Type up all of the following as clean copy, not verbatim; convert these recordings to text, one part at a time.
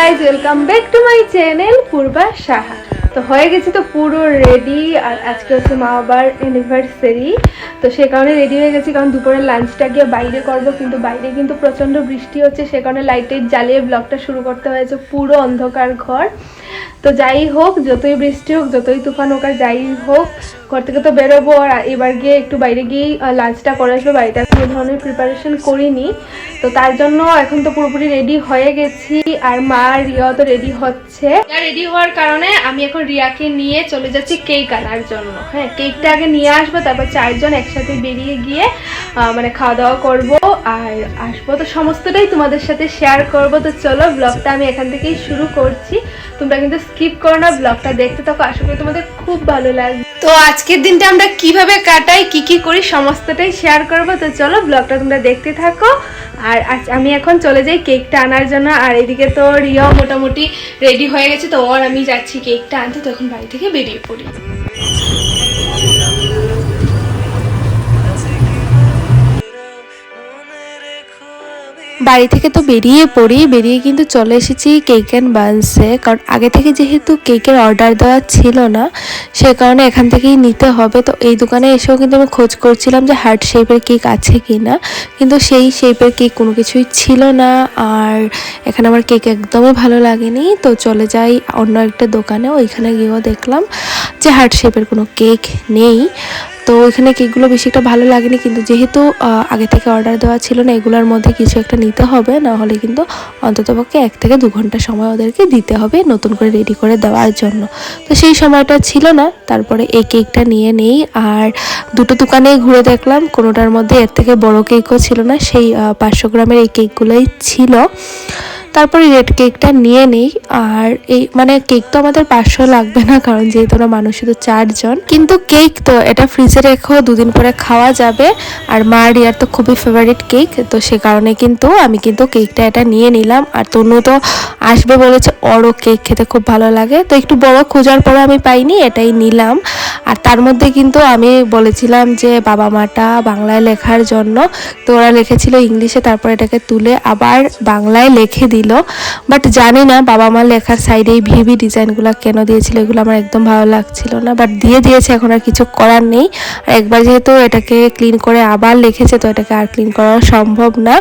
Guys, welcome back to my channel Purba Saha. তো হয়ে গেছি তো পুরো রেডি। আর আজকে হচ্ছে মা বাবার অ্যানিভার্সারি, তো সে কারণে রেডি হয়ে গেছি। কারণ দুপুরের লাঞ্চটা গিয়ে বাইরে করব, কিন্তু বাইরে কিন্তু প্রচণ্ড বৃষ্টি হচ্ছে, সে কারণে লাইট জ্বালিয়ে ব্লগটা শুরু করতে হয়েছে। পুরো অন্ধকার ঘর। তো যাই হোক, যতই বৃষ্টি হোক, যতই তুফান হোক, আর যাই হোক, ঘর থেকে তো বেরোবো। আর এবার গিয়ে একটু বাইরে গিয়েই লাঞ্চটা করে আসবো। বাড়িতে কোনো ধরনের প্রিপারেশন করিনি, তো তার জন্য এখন তো পুরোপুরি রেডি হয়ে গেছি। আর মা রিয়া তো রেডি হচ্ছে। রেডি হওয়ার কারণে আমি এখন রিয়াকে নিয়ে চলে যাচ্ছি কেক আনার জন্য। হ্যাঁ, কেকটা আগে নিয়ে আসবো, তারপর চারজন একসাথে বেরিয়ে গিয়ে মানে খাওয়া দাওয়া করবো আর আসবো। তো সমস্তটাই তোমাদের সাথে শেয়ার করবো। তো চলো, ব্লগটা আমি এখান থেকেই শুরু করছি। তোমরা কিন্তু স্কিপ করো না, ব্লগটা দেখতে থাকো, আশা করি তোমাদের খুব ভালো লাগবে। তো আজকের দিনটা আমরা কিভাবে কাটাই, কি কি করি, সমস্তটাই শেয়ার করবো। তো চলো, ব্লগটা তোমরা দেখতে থাকো। আর আমি এখন চলে যাই কেকটা আনার জন্য। আর এদিকে তো রিয়াও মোটামুটি রেডি হয়ে গেছে, তো ওর আমি যাচ্ছি কেকটা আনতে। তো এখন বাড়ি থেকে বেরিয়ে পড়ি। বাড়ি থেকে তো বেরিয়ে কিন্তু চলে এসেছি কেক অ্যান্ড বানসে। কারণ আগে থেকে যেহেতু কেকের অর্ডার দেওয়া ছিল না, সে কারণে এখান থেকেই নিতে হবে। তো এই দোকানে এসেও কিন্তু আমি খোঁজ করছিলাম যে হার্ট শেপের কেক আছে কি না, কিন্তু সেই শেপের কেক কোনো কিছুই ছিল না। আর এখানে আমার কেক একদমই ভালো লাগেনি, তো চলে যাই অন্য একটা দোকানে। ওইখানে গিয়েও দেখলাম যে হার্ট শেপের কোনো কেক নেই। তো ওইখানে কেকগুলো বেশি একটা ভালো লাগেনি, কিন্তু যেহেতু আগে থেকে অর্ডার দেওয়া ছিল না, এগুলোর মধ্যে কিছু একটা নিতে হবে, না হলে কিন্তু অন্ততপক্ষে 1 থেকে 2 ঘন্টা সময় ওদেরকে দিতে হবে নতুন করে রেডি করে দেওয়ার জন্য। তো সেই সময়টা ছিল না, তারপরে এই কেকটা নিয়ে নেই। আর দুটো দোকানেই ঘুরে দেখলাম, কোনোটার মধ্যে এর থেকে বড় কেকও ছিল না, সেই 500 গ্রামের এই কেকগুলোই ছিল। তারপরে রেড কেকটা নিয়ে নেই। আর এই মানে কেক তো আমাদের 500 লাগবে না, কারণ যেহেতু আমরা মানুষ শুধু 4 জন, কিন্তু কেক তো এটা ফ্রিজে রেখেও 2 দিন পরে খাওয়া যাবে। আর মা রিয়ার তো খুবই ফেভারিট কেক, তো সে কারণে কিন্তু আমি কিন্তু কেকটা এটা নিয়ে নিলাম। আর তনু তো আসবে বলেছে, ওরও কেক খেতে খুব ভালো লাগে, তো একটু বড় খোঁজার পরে আমি পাইনি, এটাই নিলাম। আর তার মধ্যে কিন্তু আমি বলেছিলাম যে বাবা মাটা বাংলায় লেখার জন্য, তো ওরা লিখেছিল ইংলিশে, তারপর এটাকে তুলে আবার বাংলায় লিখে দিল। বাট জানি না বাবা মা লেখার সাইডে এই ভিভি ডিজাইনগুলো কেন দিয়েছিল, এগুলো আমার একদম ভালো লাগছিল না, বাট দিয়ে দিয়েছে, এখন আর কিছু করার নেই। আর একবার যেহেতু এটাকে ক্লিন করে আবার লিখেছে, তো এটাকে আর ক্লিন করা সম্ভব না।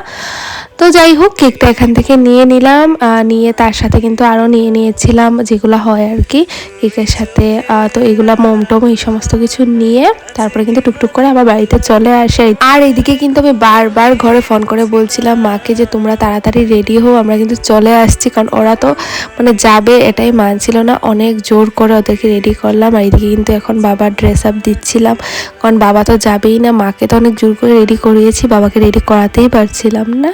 তো যাই হোক, কেকটা এখান থেকে নিয়ে নিলাম। নিয়ে তার সাথে কিন্তু আরও নিয়ে নিয়েছিলাম যেগুলো হয় আর কি কেকের সাথে, তো এগুলো মোমটোম এই সমস্ত কিছু নিয়ে তারপরে কিন্তু টুকটুক করে আবার বাড়িতে চলে আসে। আর এইদিকে কিন্তু আমি বারবার ঘরে ফোন করে বলছিলাম মাকে যে তোমরা তাড়াতাড়ি রেডি হও, আমরা কিন্তু চলে আসছি। কারণ ওরা তো মানে যাবে এটাই মানছিল না, অনেক জোর করে ওদেরকে রেডি করলাম। আর এইদিকে কিন্তু এখন বাবার ড্রেস আপ দিচ্ছিলাম, কারণ বাবা তো যাবেই না, মাকে তো অনেক জোর করে রেডি করিয়েছি, বাবাকে রেডি করাতেই পারছিলাম না।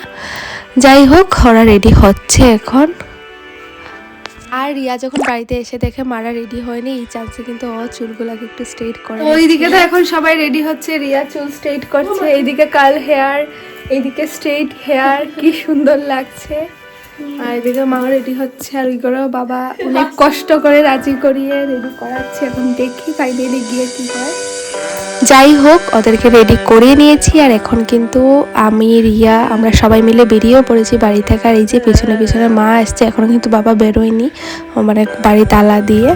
যাই হোক, ওরা রেডি হচ্ছে এখন। আর রিয়া যখন বাড়িতে এসে দেখে মারা রেডি হয়নি, এই চান্সে কিন্তু ও চুলগুলোকে একটু স্ট্রেট করে। ওইদিকে তো এখন সবাই রেডি হচ্ছে, রিয়া চুল স্ট্রেট করছে, এইদিকে কাল হেয়ার, এইদিকে স্ট্রেট হেয়ার, কি সুন্দর লাগছে। আর এদিকে মা রেডি হচ্ছে, আর ওই করেও বাবা অনেক কষ্ট করে রাজি করিয়ে রেডি করাচ্ছে। এখন দেখি ফাইনালি গিয়ে কি হয়। যাই হোক, ওদেরকে রেডি করিয়ে নিয়েছি। আর এখন কিন্তু আমি রিয়া আমরা সবাই মিলে বেরিয়েও পড়েছি বাড়ি থেকে। আর এই যে পেছনে পেছনে মা আসছে, এখনও কিন্তু বাবা বেরোয়নি, মানে বাড়ি তালা দিয়ে।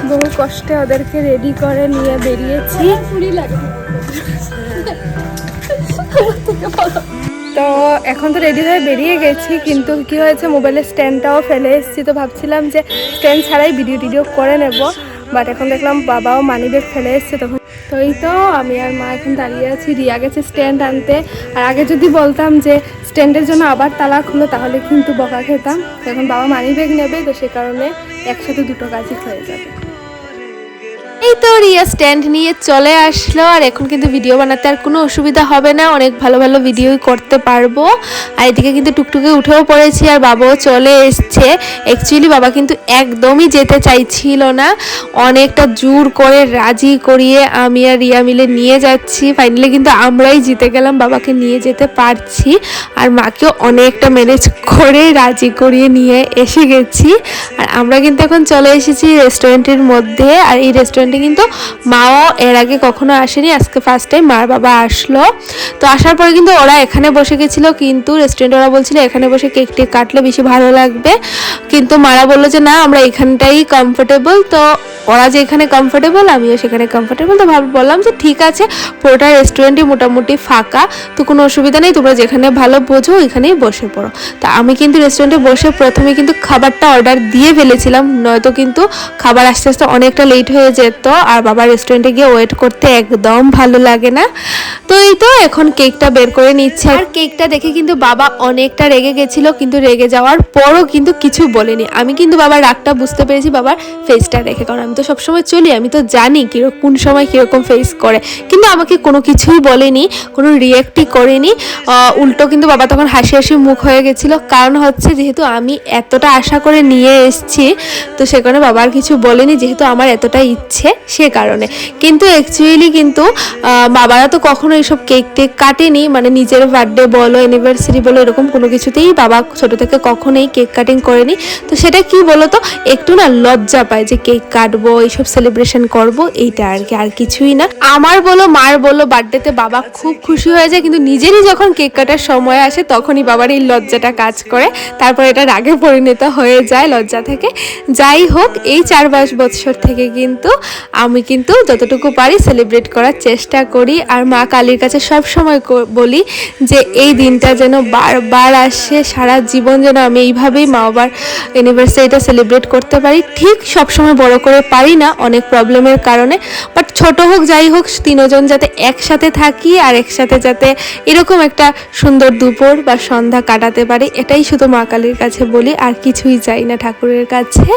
বহু কষ্টে ওদেরকে রেডি করে নিয়ে বেরিয়েছি। তো এখন তো রেডি হয়ে বেরিয়ে গেছি, কিন্তু কি হয়েছে, মোবাইলের স্ট্যান্ডটাও ফেলে এসেছি। তো ভাবছিলাম যে স্ট্যান্ড ছাড়াই ভিডিও করে নেব, বাট এখন দেখলাম বাবাও মানিব্যাগ ফেলে এসছে। তখন তো এই তো আমি আর মা এখন দাঁড়িয়ে আছি, রিয়া গেছে স্ট্যান্ড আনতে। আর আগে যদি বলতাম যে স্ট্যান্ডের জন্য আবার তালা খুলো, তাহলে কিন্তু বকা খেতাম। এখন বাবা মানিব্যাগ নেবে, তো সে কারণে একসাথে দুটো কাজই হয়ে যাবে। এই তো রিয়া স্ট্যান্ড নিয়ে চলে আসলো। আর এখন কিন্তু ভিডিও বানাতে আর কোনো অসুবিধা হবে না, অনেক ভালো ভালো ভিডিওই করতে পারবো। আর এদিকে কিন্তু টুকটুকে উঠেও পড়েছি, আর বাবাও চলে এসছে। অ্যাকচুয়ালি বাবা কিন্তু একদমই যেতে চাইছিল না, অনেকটা জোর করে রাজি করিয়ে আমি আর রিয়া মিলে নিয়ে যাচ্ছি। ফাইনালি কিন্তু আমরাই জিতে গেলাম, বাবাকে নিয়ে যেতে পারছি। আর মাকেও অনেকটা ম্যানেজ করে রাজি করিয়ে নিয়ে এসে গেছি। আর আমরা কিন্তু এখন চলে এসেছি রেস্টুরেন্টের মধ্যে। আর এই রেস্টুরেন্ট রেস্টুরেন্টে কিন্তু মাও এর আগে কখনো আসেনি, আজকে ফার্স্ট টাইম মার বাবা আসলো। তো আসার পরে কিন্তু ওরা এখানে বসে গেছিলো, কিন্তু রেস্টুরেন্টে ওরা বলছিল এখানে বসে কেক টেক কাটলে বেশি ভালো লাগবে, কিন্তু মারা বললো যে না আমরা এখানটাই কমফোর্টেবল। তো ওরা যে এখানে কমফোর্টেবল আমিও সেখানে কমফোর্টেবল, তো বললাম যে ঠিক আছে, পুরোটা রেস্টুরেন্টই মোটামুটি ফাঁকা, তো কোনো অসুবিধা নেই, তোমরা যেখানে ভালো বোঝো ওইখানেই বসে পড়ো। তা আমি কিন্তু রেস্টুরেন্টে বসে প্রথমে কিন্তু খাবারটা অর্ডার দিয়ে ফেলেছিলাম, নয়তো কিন্তু খাবার আস্তে আস্তে অনেকটা লেট হয়ে যেত, আর বাবা রেস্টুরেন্টে গিয়ে ওয়েট করতে একদম ভালো লাগে না। তো এই তো এখন কেকটা বের করে নিচ্ছে, আর কেকটা দেখে কিন্তু বাবা অনেকটা রেগে গেছিল, কিন্তু রেগে যাওয়ার পরও কিন্তু কিছু বলেনি। আমি কিন্তু বাবার রাগটা বুঝতে পেরেছি বাবার ফেসটা দেখে, কারণ আমি তো সবসময় চলি, আমি তো জানি কোন সময় কীরকম ফেস করে, কিন্তু আমাকে কোনো কিছুই বলেনি, কোনো রিয়াক্টই করেনি। উল্টো কিন্তু বাবা তখন হাসি হাসি মুখ হয়ে গেছিলো, কারণ হচ্ছে যেহেতু আমি এতটা আশা করে নিয়ে এসেছি, তো সে কারণে বাবা আর কিছু বলেনি, যেহেতু আমার এতটা ইচ্ছে সে কারণে। কিন্তু অ্যাকচুয়ালি কিন্তু বাবারা তো কখনো এইসব কেক টেক কাটেনি, মানে নিজের বার্থডে বলো অ্যানিভার্সারি বলো এরকম কোনো কিছুতেই বাবা ছোটো থেকে কখনোই কেক কাটিং করেনি। তো সেটা কি বলো তো, একটু না লজ্জা পায় যে কেক কাটবো এইসব সেলিব্রেশন করব, এইটা আর কি, আর কিছুই না। আমার বলো মার বলো বার্থডেতে বাবা খুব খুশি হয়ে যায়, কিন্তু নিজেরই যখন কেক কাটার সময় আসে তখনই বাবার এই লজ্জাটা কাজ করে, তারপর এটা রাগে পরিণত হয়ে যায় লজ্জা থেকে। যাই হোক, এই 4-5 বছর থেকে কিন্তু আমি কিন্তু যতটুকু পারি সেলিব্রেট করার চেষ্টা করি, আর মা কালীর কাছে সব সময় বলি যে এই দিনটা যেন বারবার আসে, সারা জীবন যেন আমি এইভাবেই মা বাবার অ্যানিভার্সারিটা সেলিব্রেট করতে পারি। ঠিক সবসময় বড় করে পারি না অনেক প্রবলেমের কারণে, বাট ছোট হোক যাই হোক তিনজন যাতে একসাথে থাকি, আর একসাথে যাতে এরকম একটা সুন্দর দুপুর বা সন্ধ্যা কাটাতে পারি, এটাই শুধু মা কালীর কাছে বলি, আর কিছুই চাই না ঠাকুরের কাছে।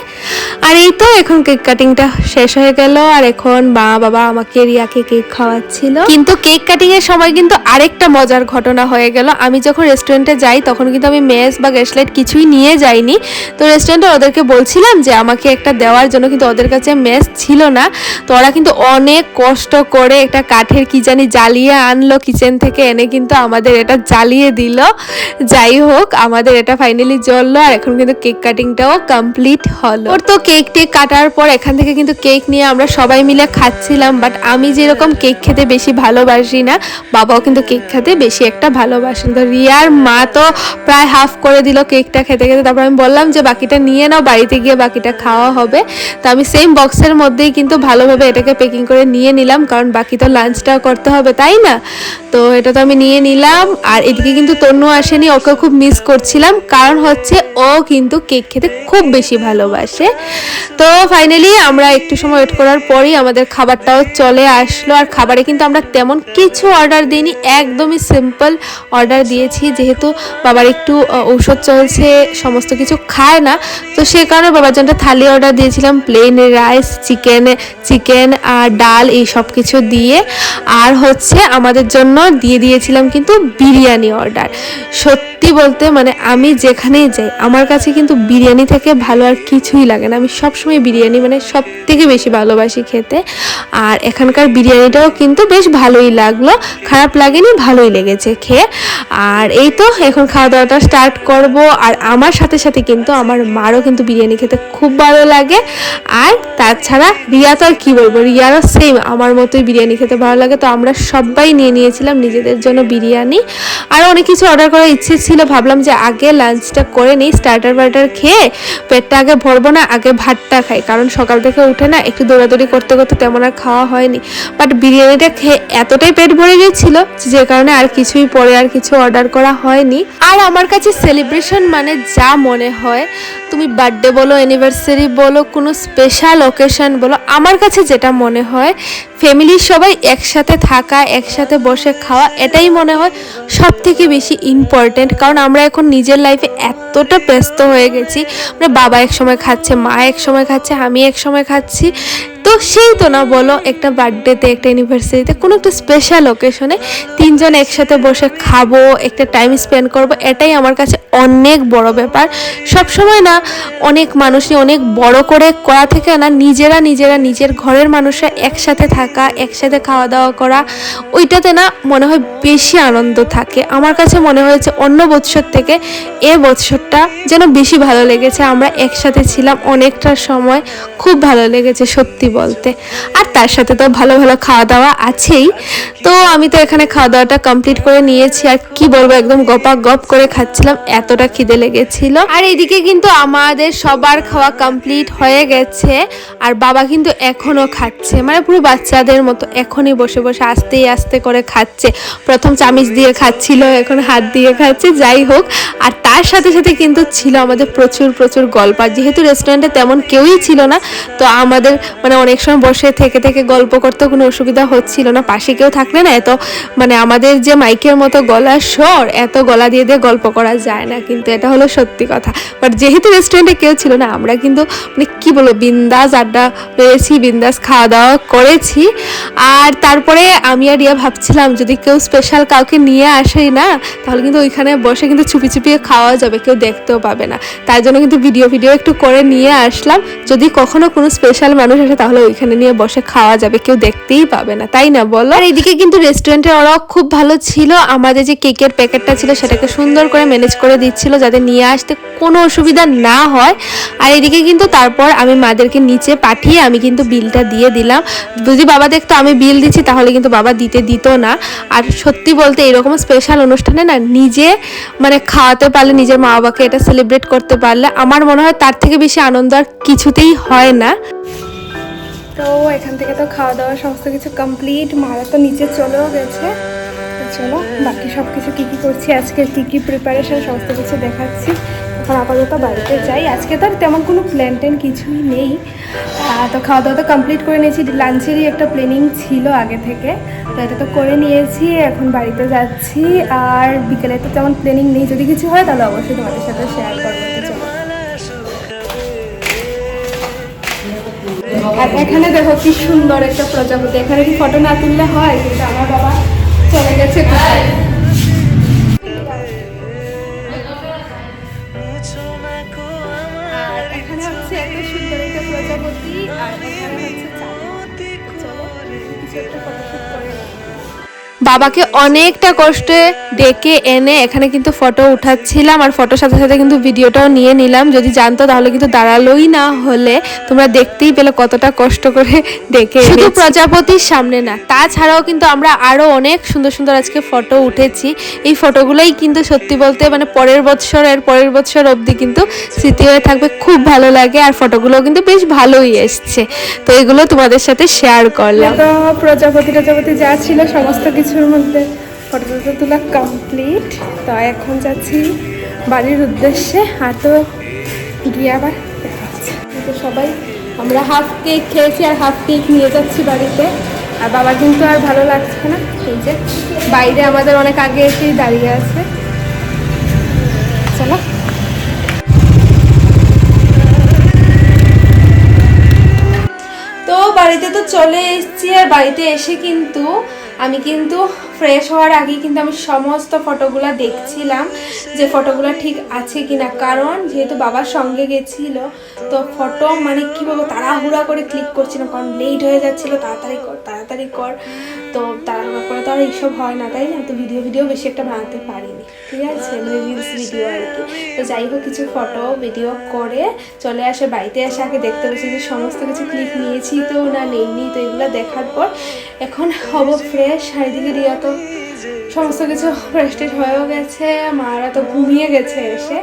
আর এই তো এখন কেক কাটিংটা শেষ হয়ে গেল, আর এখন মা বাবা আমাকে রিয়াকে কেক খাওয়াচ্ছিল। কিন্তু কেক কাটিং এর সময় কিন্তু আরেকটা মজার ঘটনা হয়ে গেল। আমি যখন রেস্টুরেন্টে যাই তখন কিন্তু আমি মেস বা গ্যাসলাইট কিছুই নিয়ে যাইনি, তো রেস্টুরেন্টে ওদেরকে বলছিলাম যে আমাকে একটা দেওয়ার জন্য, কিন্তু ওদের কাছে মেস ছিল না। তো ওরা কিন্তু অনেক কষ্ট করে একটা কাঠের কি জানি জ্বালিয়ে আনলো কিচেন থেকে, এনে কিন্তু আমাদের এটা জ্বালিয়ে দিল। যাই হোক, আমাদের এটা ফাইনালি জ্বললো, আর এখন কিন্তু কেক কাটিংটাও কমপ্লিট হলো। ওর তো কেক টেক কাটার পর এখান থেকে কিন্তু কেক নিয়ে আমরা সবাই মিলে খাচ্ছিলাম, বাট আমি যেরকম কেক খেতে বেশি ভালোবাসি না, বাবাও কিন্তু কেক খেতে বেশি একটা ভালোবাসেন। তো রিয়ার মা তো প্রায় হাফ করে দিল কেকটা খেতে খেতে, তারপর আমি বললাম যে বাকিটা নিয়ে নাও, বাড়িতে গিয়ে বাকিটা খাওয়া হবে। তো আমি সেম বক্সের মধ্যেই কিন্তু ভালোভাবে এটাকে প্যাকিং করে নিয়ে নিলাম, কারণ বাকি তো লাঞ্চটাও করতে হবে তাই না। তো এটা তো আমি নিয়ে নিলাম, আর এদিকে কিন্তু তনু আসেনি, ওকে খুব মিস করছিলাম, কারণ হচ্ছে ও কিন্তু কেক খেতে খুব বেশি ভালোবাসে। তো ফাইনালি আমরা একটু সময় ওয়েট করার পরই আমাদের খাবারটাও চলে আসলো, আর খাবারে কিন্তু আমরা তেমন কিছু অর্ডার দিইনি, একদমই সিম্পল অর্ডার দিয়েছি, যেহেতু বাবার একটু ঔষধ চলছে, সমস্ত কিছু খায় না, তো সে কারণে বাবার জন্য থালি অর্ডার দিয়েছিলাম, প্লেন রাইস, চিকেন আর ডাল এই সব কিছু দিয়ে, আর হচ্ছে আমাদের জন্য দিয়ে দিয়েছিলাম কিন্তু বিরিয়ানি অর্ডার। সত্যি বলতে মানে আমি যেখানেই যাই আমার কাছে কিন্তু বিরিয়ানি থেকে ভালো আর কিছুই লাগে না, আমি সবসময় বিরিয়ানি মানে সব থেকে বেশি ভালোবাসি খেতে। আর এখানকার বিরিয়ানিটাও কিন্তু বেশ ভালোই লাগলো, খারাপ লাগেনি, ভালোই লেগেছে খেয়ে। আর এই তো এখন খাওয়া দাওয়াটা স্টার্ট করব, আর আমার সাথে সাথে কিন্তু আমার মারও কিন্তু বিরিয়ানি খেতে খুব ভালো লাগে, আর তাছাড়া রিয়া তো আর কি বলবো, রিয়ারও সেম আমার মতোই বিরিয়ানি খেতে ভালো লাগে। তো আমরা সবাই নিয়েছিলাম নিজেদের জন্য বিরিয়ানি, আর অনেক কিছু অর্ডার করার ইচ্ছে ছিল, ভাবলাম যে আগে লাঞ্চটা করে নিই, স্টার্টার বার্টার খেয়ে পেটটা আগে ভরবো না, আগে ভাতটা খাই, কারণ সকাল থেকে উঠে না একটু দৌড়াদৌড়ি করতে করতে তেমন আর খাওয়া হয়নি। বাট বিরিয়ানিটা খেয়ে এতটাই পেট ভরে গেছিল যে কারণে আর কিছুই পরে আর কিছু অর্ডার করা হয়নি। আর আমার কাছে সেলিব্রেশন মানে যা মনে হয়, তুমি বার্থডে বলো অ্যানিভার্সারি বলো কোনো স্পেশাল অকেশন বলো, আমার কাছে যেটা মনে হয় ফ্যামিলির সবাই একসাথে থাকা, একসাথে বসে খাওয়া, এটাই মনে হয় সব থেকে বেশি ইম্পর্টেন্ট। কারণ আমরা এখন নিজের লাইফে এতটা ব্যস্ত হয়ে গেছি, মানে বাবা এক সময় খাচ্ছে, মা এক সময় খাচ্ছে, আমি এক সময় খাচ্ছি, তো সেই তো না বলো একটা বার্থডেতে, একটা অ্যানিভার্সারিতে, কোনো একটা স্পেশাল অকেশনে তিনজন একসাথে বসে খাবো, একটা টাইম স্পেন্ড করবো, এটাই আমার কাছে অনেক বড় ব্যাপার। সব সময় না অনেক মানুষই অনেক বড় করে করা থেকে না নিজেরা নিজের ঘরের মানুষরা একসাথে থাকা, একসাথে খাওয়া দাওয়া করা, ওইটাতে না মনে হয় বেশি আনন্দ থাকে। আমার কাছে মনে হয়েছে অন্য বৎসর থেকে এ বৎসরটা যেন বেশি ভালো লেগেছে। আমরা একসাথে ছিলাম অনেকটা সময়, খুব ভালো লেগেছে সত্যি বলতে। আর তার সাথে তো ভালো ভালো খাওয়া দাওয়া আছেই। তো আমি তো এখানে খাওয়া দাওয়াটা কমপ্লিট করে নিয়েছি, আর কি বলবো একদম গপা গপ করে খাচ্ছিলাম, এতটা খিদে লেগেছিল। আর এইদিকে কিন্তু আমাদের সবার খাওয়া কমপ্লিট হয়ে গেছে, আর বাবা কিন্তু এখনো খাচ্ছে, মানে পুরো বাচ্চাদের মতো এখনই বসে বসে আস্তে আস্তে করে খাচ্ছে। প্রথম চামচ দিয়ে খাচ্ছিল, এখন হাত দিয়ে খাচ্ছে, যাই হোক। আর তার সাথে সাথে কিন্তু ছিল আমাদের প্রচুর প্রচুর গল্প। আর যেহেতু রেস্টুরেন্টে তেমন কেউই ছিল না, তো আমাদের মানে অনেক সময় বসে থেকে থেকে গল্প করতে কোনো অসুবিধা হচ্ছিল না। পাশে কেউ থাকলে না এত মানে আমাদের যে মাইকের মতো গলার স্বর, এত গলা দিয়ে দিয়ে গল্প করা যায় না, কিন্তু এটা হলো সত্যি কথা। বাট যেহেতু রেস্টুরেন্টে কেউ ছিল না, আমরা কিন্তু মানে কি বলবো বিন্দাস আড্ডা পেয়েছি, বিন্দাস খাওয়া দাওয়া করেছি। আর তারপরে আমি আর রিয়া ভাবছিলাম যদি কেউ স্পেশাল কাউকে নিয়ে আসেই না, তাহলে কিন্তু ওইখানে বসে কিন্তু চুপি চুপি খাওয়া যাবে, কেউ দেখতেও পাবে না। তার জন্য কিন্তু ভিডিও একটু করে নিয়ে আসলাম, যদি কখনো কোনো স্পেশাল মানুষ আসে তাহলে ওইখানে নিয়ে বসে খাওয়া যাবে, কেউ দেখতেই পাবে না, তাই না বলো? আর এইদিকে কিন্তু রেস্টুরেন্টে ওরাও খুব ভালো ছিল, আমাদের যে কেকের প্যাকেটটা ছিল সেটাকে সুন্দর করে ম্যানেজ করে দিচ্ছিল যাতে নিয়ে আসতে কোনো অসুবিধা না হয়। আর এদিকে কিন্তু তারপর আমি মাদেরকে নিচে পাঠিয়ে আমি কিন্তু বিলটা দিয়ে দিলাম। যদি বাবা দেখতো আমি বিল দিচ্ছি তাহলে কিন্তু বাবা দিত না। আর সত্যি বলতে এরকম স্পেশাল অনুষ্ঠানে না নিজে মানে খাওয়াতে পারলে, নিজের মা বাবাকে এটা সেলিব্রেট করতে পারলে আমার মনে হয় তার থেকে বেশি আনন্দ আর কিছুতেই হয় না। তো এখান থেকে তো খাওয়া দাওয়া সমস্ত কিছু কমপ্লিট, মারা তো নিচে চলেও গেছে। তো চলো বাকি সব কিছু কী কী করছি, আজকে কী প্রিপারেশন সমস্ত কিছু দেখাচ্ছি। এখন আপাতত বাড়িতে যাই, আজকে তো আর তেমন কোনো প্ল্যান ট্যান কিছুই নেই। তো খাওয়া দাওয়া তো কমপ্লিট করে নিয়েছি, লাঞ্চেরই একটা প্ল্যানিং ছিল আগে থেকে, তো এটা তো করে নিয়েছি। এখন বাড়িতে যাচ্ছি, আর বিকেলে তো তেমন প্ল্যানিং নেই, যদি কিছু হয় তাহলে অবশ্যই তোমাদের সাথে শেয়ার করবো। চলো আর এখানে দেখো কি সুন্দর একটা প্রজাপতি, এখানে কি ফটো না তুললে হয়, কিন্তু আমার বাবা চলে গেছে কোথায়। আর এখানে হচ্ছে এত সুন্দর একটা প্রজাপতি, আর এখানে হচ্ছে চলো কিছু একটা ফটোশুট করে নিই। বাবাকে অনেকটা কষ্টে ডেকে এনে এখানে কিন্তু ফটো উঠাচ্ছিলাম, আর ফটোর সাথে সাথে কিন্তু ভিডিওটাও নিয়ে নিলাম। যদি জানতো তাহলে কিন্তু দাঁড়ালোই না, হলে তোমরা দেখতেই পেলে কতটা কষ্ট করে ডেকে। শুধু প্রজাপতির সামনে না, তাছাড়াও কিন্তু আমরা আরো অনেক সুন্দর সুন্দর আজকে ফটো উঠেছি। এই ফটোগুলোই কিন্তু সত্যি বলতে মানে পরের বছর অবধি কিন্তু স্মৃতি হয়ে থাকবে, খুব ভালো লাগে। আর ফটোগুলো কিন্তু বেশ ভালোই এসছে, তো এগুলো তোমাদের সাথে শেয়ার করলাম। তো প্রজাপতি যা ছিল সমস্ত কিছুর মধ্যে ফটো তোলা কমপ্লিট। তো এখন যাচ্ছি বাড়ির উদ্দেশ্যে, আর তো গিয়ে আবার তো সবাই আমরা হাফ কেক খেয়েছি আর হাফ কেক নিয়ে যাচ্ছি বাড়িতে। আর বাবা কিন্তু আর ভালো লাগছে না, এই যে বাইরে আমাদের অনেক আগে এসেই দাঁড়িয়ে আছে। চলো তো বাড়িতে তো চলে এসেছি, আর বাড়িতে এসে কিন্তু আমি কিন্তু ফ্রেশ হওয়ার আগে কিন্তু আমি সমস্ত ফটোগুলো দেখছিলাম যে ফটোগুলো ঠিক আছে কিনা, কারণ যেহেতু বাবার সঙ্গে গেছিল তো ফটো মানে কী বলবো তাড়াহুড়া করে ক্লিক করছিলাম, কারণ লেট হয়ে যাচ্ছিলো, তাড়াতাড়ি কর। তো তাড়াহুড়া করে তো আর এইসব হয় না, তাই না? তো ভিডিও বেশি একটা বানাতে পারিনি, ঠিক আছে, মানে রিলস ভিডিও আর কি। তো যাই হোক কিছু ফটো ভিডিও করে চলে আসে, বাড়িতে এসে আগে দেখতে পেয়েছি যে সমস্ত কিছু ক্লিক নিয়েছি তো না নেইনি। তো এগুলো দেখার পর এখন হব ফ্রেশ। আর এদিকে রিয়া তো সমস্ত কিছু ফ্রেশ হয়েও গেছে, মারা তো ঘুমিয়ে গেছে এসে।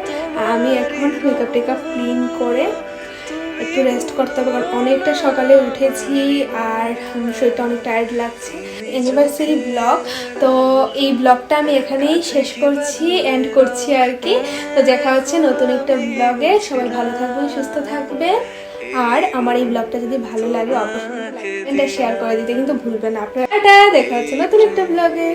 আমি এখন মেকআপ টেকআপ ক্লিন করে একটু রেস্ট করতে হবে, কারণ অনেকটা সকালে উঠেছি আর শরীরটা অনেক টায়ার্ড লাগছে। অ্যানিভার্সারি ব্লগ, তো এই ব্লগটা আমি এখানেই শেষ করছি, এন্ড করছি আর কি। তো দেখা হচ্ছে নতুন একটা ব্লগে, সবাই ভালো থাকবে, সুস্থ থাকবে। আর আমার এই ব্লগটা যদি ভালো লাগে অবশ্যই শেয়ার করে দিতে কিন্তু ভুলবেন না আপনারা। দেখা হচ্ছে নতুন একটা ব্লগে।